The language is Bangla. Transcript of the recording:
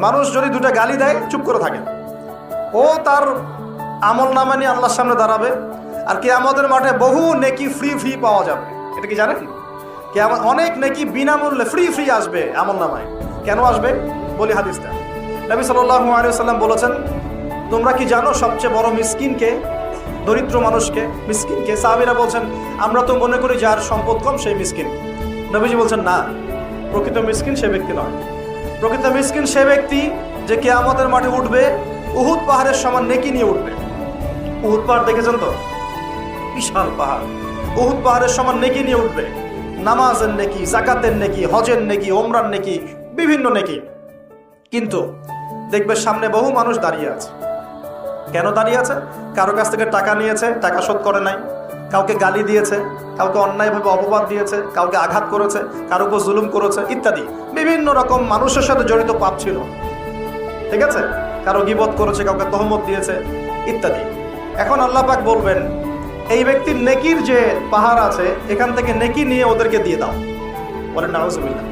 মানুষ যদি দুটো গালি দেয় চুপ করে থাকে, ও তার আমল নামা নিয়ে আল্লাহর সামনে দাঁড়াবে। আর কিয়ামতের মাঠে বহু নেকি ফ্রি ফ্রি পাওয়া যাবে। এটা কি জানেন? অনেক নেকি বিনামূল্যে ফ্রি ফ্রি আসবে আমল নামায়। কেন আসবে বলি হাদিসটা। নবী সাল্লাল্লাহু আলাইহি ওয়াসাল্লাম বলেছেন, তোমরা কি জানো সবচেয়ে বড় মিসকিনকে, দরিদ্র মানুষকে, মিসকিনকে? সাহাবীরা বলছেন, আমরা তো মনে করি যার সম্পদ কম সেই মিসকিন। নবীজি বলছেন, না, প্রকৃত মিসকিন সে ব্যক্তি নয়। প্রকৃত মিসকিন সে ব্যক্তি যে কিয়ামতের মাঠে উঠবে উহুদ পাহাড়ের সমান নেকি নিয়ে উঠবে। উহুদ পাহাড় দেখেছেন তো? বিশাল পাহাড়। উহুদ পাহাড়ের সমান নেকি নিয়ে উঠবে। নামাজের নেকি, যাকাতের নেকি, হজের নেকি, ওমরার নেকি, বিভিন্ন নেকি। কিন্তু দেখবে সামনে বহু মানুষ দাঁড়িয়ে আছে। কেন দাঁড়িয়ে আছে? কারো কাছ থেকে টাকা নিয়েছে, টাকা শোধ করে নাই, কাউকে গালি দিয়েছে, কাউকে অন্যায়ভাবে অপবাদ দিয়েছে, কাউকে আঘাত করেছে, কারো উপর জুলুম করেছে ইত্যাদি। বিভিন্ন রকম মানুষের সাথে জড়িত পাপ ছিল, ঠিক আছে? কারো গীবত করেছে, কাউকে তহমত দিয়েছে ইত্যাদি। এখন আল্লাহ পাক বলবেন, এই ব্যক্তির নেকির যে পাহাড় আছে এখান থেকে নেকি নিয়ে ওদেরকে দিয়ে দাও। বলেন নাউজুবিল্লাহ।